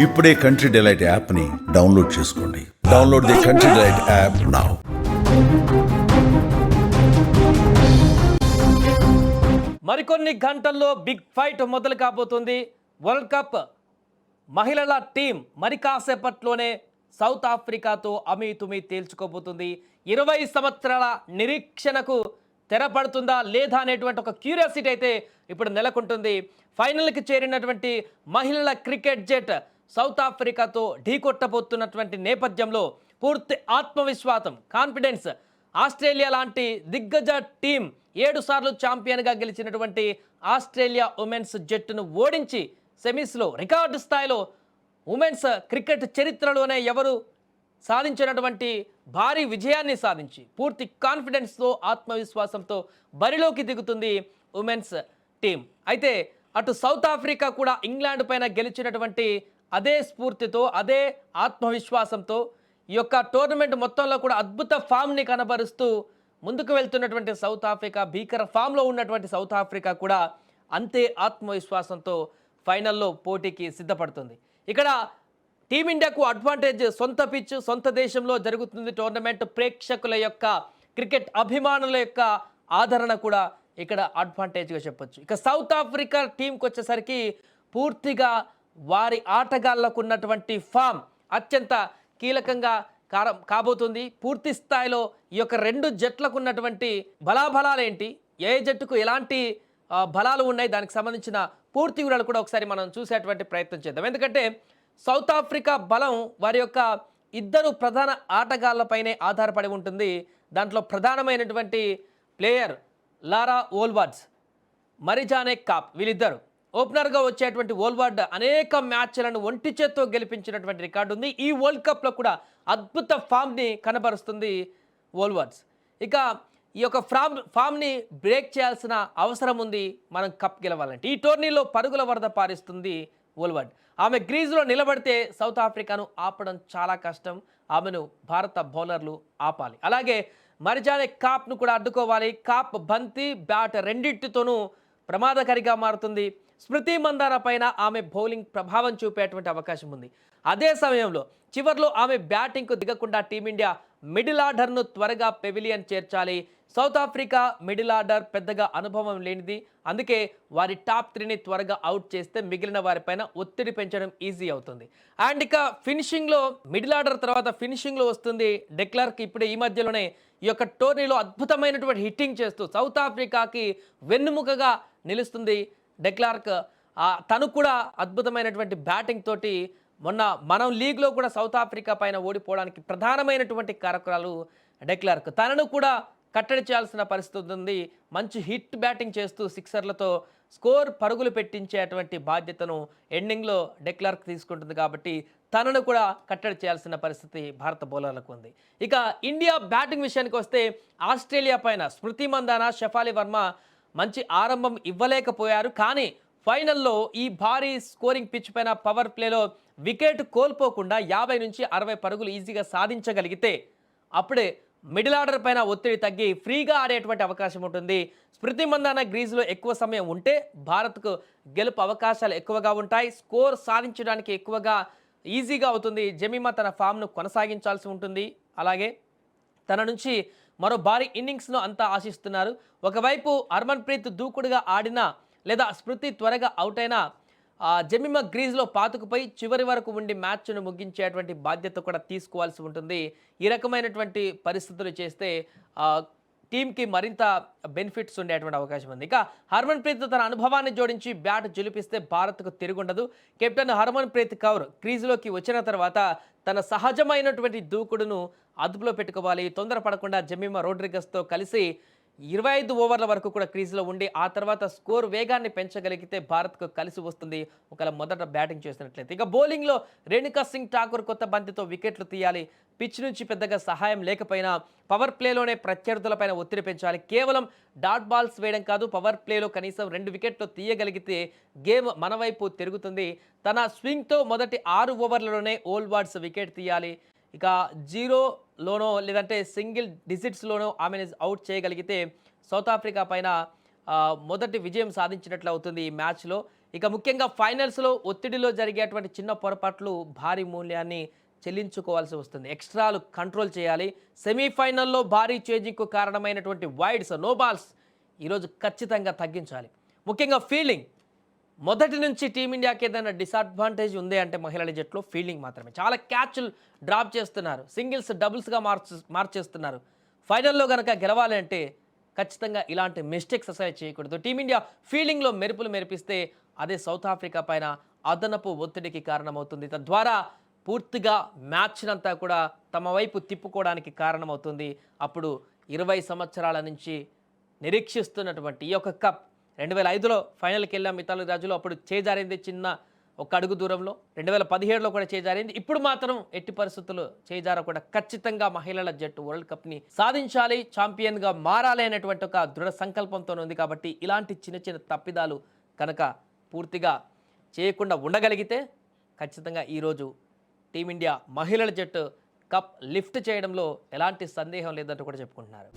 ఇప్పుడే country delight యాప్ని download చేసుకోండి. Download the country delight app now. మరికొన్ని గంటల్లో బిగ్ ఫైట్ మొదలు కాబోతుంది. వరల్డ్ కప్ మహిళల టీం మరి కాసేపట్లోనే సౌత్ ఆఫ్రికాతో అమీతుమీ తేల్చుకోబోతుంది. 20 సంవత్సరాల నిరీక్షణకు తెరపడుతుందా లేదా అనేటువంటి ఒక క్యూరియాసిటీ అయితే ఇప్పుడు నెలకొంటుంది. ఫైనల్కి చేరినటువంటి మహిళల క్రికెట్ జట్ సౌత్ ఆఫ్రికాతో ఢీకొట్టబోతున్నటువంటి నేపథ్యంలో పూర్తి ఆత్మవిశ్వాసం, కాన్ఫిడెన్స్, ఆస్ట్రేలియా లాంటి దిగ్గజ టీం 7 సార్లు ఛాంపియన్గా గెలిచినటువంటి ఆస్ట్రేలియా ఉమెన్స్ జట్టును ఓడించి సెమీస్లో రికార్డు స్థాయిలో ఉమెన్స్ క్రికెట్ చరిత్రలోనే ఎవరు సాధించినటువంటి భారీ విజయాన్ని సాధించి పూర్తి కాన్ఫిడెన్స్తో, ఆత్మవిశ్వాసంతో బరిలోకి దిగుతుంది ఉమెన్స్ టీం. అయితే అటు సౌత్ ఆఫ్రికా కూడా ఇంగ్లాండ్ పైన గెలిచినటువంటి అదే స్ఫూర్తితో, అదే ఆత్మవిశ్వాసంతో ఈ యొక్క టోర్నమెంట్ మొత్తంలో కూడా అద్భుత ఫామ్ని కనబరుస్తూ ముందుకు వెళ్తున్నటువంటి సౌత్ ఆఫ్రికా, భీకర ఫామ్లో ఉన్నటువంటి సౌత్ ఆఫ్రికా కూడా అంతే ఆత్మవిశ్వాసంతో ఫైనల్లో పోటీకి సిద్ధపడుతుంది. ఇక్కడ టీమిండియాకు అడ్వాంటేజ్ సొంత పిచ్, సొంత దేశంలో జరుగుతుంది టోర్నమెంట్. ప్రేక్షకుల యొక్క, క్రికెట్ అభిమానుల యొక్క ఆదరణ కూడా ఇక్కడ అడ్వాంటేజ్గా చెప్పొచ్చు. ఇక సౌత్ ఆఫ్రికా టీంకి వచ్చేసరికి పూర్తిగా వారి ఆటగాళ్లకు ఉన్నటువంటి ఫామ్ అత్యంత కీలకంగా కాబోతుంది. పూర్తి స్థాయిలో ఈ యొక్క 2 జట్లకు ఉన్నటువంటి బలాబలాలేంటి, ఏ జట్టుకు ఎలాంటి బలాలు ఉన్నాయి, దానికి సంబంధించిన పూర్తి వివరాలు కూడా ఒకసారి మనం చూసేటువంటి ప్రయత్నం చేద్దాం. ఎందుకంటే సౌత్ ఆఫ్రికా బలం వారి యొక్క 2 ప్రధాన ఆటగాళ్లపైనే ఆధారపడి ఉంటుంది. దాంట్లో ప్రధానమైనటువంటి ప్లేయర్ లారా ఓల్వార్డ్స్, మరిజానే కాప్, వీళ్ళిద్దరు. ఓపెనర్గా వచ్చేటువంటి ఓల్వార్డ్ అనేక మ్యాచ్లను ఒంటి చేత్తో గెలిపించినటువంటి రికార్డు ఉంది. ఈ వరల్డ్ కప్లో కూడా అద్భుత ఫామ్ని కనబరుస్తుంది ఓల్వార్డ్స్. ఇక ఈ యొక్క ఫామ్ని బ్రేక్ చేయాల్సిన అవసరం ఉంది మనం కప్ గెలవాలంటే. ఈ టోర్నీలో పరుగుల వరద పారిస్తుంది ఓల్వార్డ్. ఆమె గ్రీజులో నిలబడితే సౌత్ ఆఫ్రికాను ఆపడం చాలా కష్టం. ఆమెను భారత బౌలర్లు ఆపాలి. అలాగే మరిజానే కాప్ను కూడా అడ్డుకోవాలి. కాప్ బంతి, బ్యాట్ రెండింటితోనూ ప్రమాదకారిగా మారుతుంది. స్మృతి మందాన పైన ఆమె బౌలింగ్ ప్రభావం చూపేటువంటి అవకాశం ఉంది. అదే సమయంలో చివర్లో ఆమె బ్యాటింగ్కు దిగకుండా టీమిండియా మిడిల్ ఆర్డర్ను త్వరగా పెవిలియన్ చేర్చాలి. సౌత్ ఆఫ్రికా మిడిల్ ఆర్డర్ పెద్దగా అనుభవం లేనిది. అందుకే వారి టాప్ 3ని త్వరగా అవుట్ చేస్తే మిగిలిన వారిపైన ఒత్తిడి పెంచడం ఈజీ అవుతుంది. అండ్ ఇక ఫినిషింగ్లో మిడిల్ ఆర్డర్ తర్వాత ఫినిషింగ్లో వస్తుంది డెక్లర్క్. ఇప్పుడు ఈ మధ్యలోనే ఈ యొక్క టోర్నీలో అద్భుతమైనటువంటి హిట్టింగ్ చేస్తూ సౌత్ ఆఫ్రికాకి వెన్నుముకగా నిలుస్తుంది డెక్లార్క్. తను కూడా అద్భుతమైనటువంటి బ్యాటింగ్ తోటి మొన్న మనం లీగ్లో కూడా సౌత్ ఆఫ్రికా పైన ఓడిపోవడానికి ప్రధానమైనటువంటి కారకురాలు డెక్లార్క్. తనను కూడా కట్టడి చేయాల్సిన పరిస్థితి ఉంది. మంచి హిట్ బ్యాటింగ్ చేస్తూ సిక్సర్లతో స్కోర్ పరుగులు పెట్టించేటువంటి బాధ్యతను ఎండింగ్లో డెక్లార్క్ తీసుకుంటుంది. కాబట్టి తనను కూడా కట్టడి చేయాల్సిన పరిస్థితి భారత బౌలర్లకు ఉంది. ఇక ఇండియా బ్యాటింగ్ విషయానికి వస్తే ఆస్ట్రేలియా పైన స్మృతి మందాన, షఫాలి వర్మ మంచి ఆరంభం ఇవ్వలేకపోయారు. కానీ ఫైనల్లో ఈ భారీ స్కోరింగ్ పిచ్ పైన పవర్ ప్లేలో వికెట్ కోల్పోకుండా 50 నుంచి 60 పరుగులు ఈజీగా సాధించగలిగితే అప్పుడే మిడిల్ ఆర్డర్ పైన ఒత్తిడి తగ్గి ఫ్రీగా ఆడేటువంటి అవకాశం ఉంటుంది. స్మృతి మందాన గ్రీజులో ఎక్కువ సమయం ఉంటే భారత్కు గెలుపు అవకాశాలు ఎక్కువగా ఉంటాయి. స్కోర్ సాధించడానికి ఎక్కువగా ఈజీగా అవుతుంది. జమీమా తన ఫామ్ను కొనసాగించాల్సి ఉంటుంది. అలాగే తన నుంచి మరో భారీ ఇన్నింగ్స్ను అంతా ఆశిస్తున్నారు. ఒకవైపు హర్మన్ప్రీత్ దూకుడుగా ఆడినా లేదా స్మృతి త్వరగా అవుట్ అయినా జమీమా గ్రీజ్లో పాతుకుపోయి చివరి వరకు ఉండి మ్యాచ్ను ముగించేటువంటి బాధ్యత కూడా తీసుకోవాల్సి ఉంటుంది. ఈ రకమైనటువంటి పరిస్థితులు చేస్తే టీంకి మరింత బెనిఫిట్స్ ఉండేటువంటి అవకాశం ఉంది. ఇక హర్మన్ప్రీత్ తన అనుభవాన్ని జోడించి బ్యాట్ జులిపిస్తే భారత్కు తిరుగుండదు. కెప్టెన్ హర్మన్ప్రీత్ కౌర్ క్రీజులోకి వచ్చిన తర్వాత తన సహజమైనటువంటి దూకుడును అదుపులో పెట్టుకోవాలి. తొందరపడకుండా జమీమా రోడ్రిగస్తో కలిసి 25 ఓవర్ల వరకు కూడా క్రీజులో ఉండి ఆ తర్వాత స్కోర్ వేగాన్ని పెంచగలిగితే భారత్కు కలిసి వస్తుంది ఒకవేళ మొదట బ్యాటింగ్ చేసినట్లయితే. ఇక బౌలింగ్లో రేణుకా సింగ్ ఠాకూర్ కొత్త బంతితో వికెట్లు తీయాలి. పిచ్ నుంచి పెద్దగా సహాయం లేకపోయినా పవర్ ప్లేలోనే ప్రత్యర్థులపైన ఒత్తిడి పెంచాలి. కేవలం డాట్ బాల్స్ వేయడం కాదు, పవర్ ప్లేలో కనీసం 2 వికెట్లు తీయగలిగితే గేమ్ మన వైపు తిరుగుతుంది. తన స్వింగ్తో మొదటి 6 ఓవర్లలోనే ఓల్వార్డ్స్ వికెట్ తీయాలి. ఇక 0లోనో లేదంటే సింగిల్ డిజిట్స్లోనో ఆమెను అవుట్ చేయగలిగితే సౌత్ ఆఫ్రికా పైన మొదటి విజయం సాధించినట్లు అవుతుంది ఈ మ్యాచ్లో. ఇక ముఖ్యంగా ఫైనల్స్లో ఒత్తిడిలో జరిగేటువంటి చిన్న పొరపాట్లు భారీ మూల్యాన్ని చెల్లించుకోవాల్సి వస్తుంది. ఎక్స్ట్రాలు కంట్రోల్ చేయాలి. సెమీఫైనల్లో భారీ చేంజింగ్కు కారణమైనటువంటి వైడ్స్, నో బాల్స్ ఈరోజు ఖచ్చితంగా తగ్గించాలి. ముఖ్యంగా ఫీల్డింగ్ మొదటి నుంచి టీమిండియాకి ఏదైనా డిసడ్వాంటేజ్ ఉంది అంటే మహిళల జట్టులో ఫీల్డింగ్ మాత్రమే. చాలా క్యాచ్లు డ్రాప్ చేస్తున్నారు, సింగిల్స్ డబుల్స్గా మార్చేస్తున్నారు. ఫైనల్లో కనుక గెలవాలి అంటే ఖచ్చితంగా ఇలాంటి మిస్టేక్స్ అసలు చేయకూడదు. టీమిండియా ఫీల్డింగ్లో మెరుపులు మెరిపిస్తే అదే సౌత్ ఆఫ్రికా పైన అదనపు ఒత్తిడికి కారణమవుతుంది. తద్వారా పూర్తిగా మ్యాచ్నంతా కూడా తమ వైపు తిప్పుకోవడానికి కారణమవుతుంది. అప్పుడు 20 సంవత్సరాల నుంచి నిరీక్షిస్తున్నటువంటి ఈ యొక్క కప్ 2005లో ఫైనల్కి వెళ్ళాం మితాలి రాజులో, అప్పుడు చేజారింది చిన్న ఒక అడుగు దూరంలో. 2017లో కూడా చేజారింది. ఇప్పుడు మాత్రం ఎట్టి పరిస్థితుల్లో చేజారకుండా ఖచ్చితంగా మహిళల జట్టు వరల్డ్ కప్ని సాధించాలి, ఛాంపియన్గా మారాలి అనేటువంటి ఒక దృఢ సంకల్పంతో ఉంది. కాబట్టి ఇలాంటి చిన్న చిన్న తప్పిదాలు కనుక పూర్తిగా చేయకుండా ఉండగలిగితే ఖచ్చితంగా ఈరోజు టీమిండియా మహిళల జట్టు కప్ లిఫ్ట్ చేయడంలో ఎలాంటి సందేహం లేదంటూ కూడా చెప్పుకుంటున్నారు.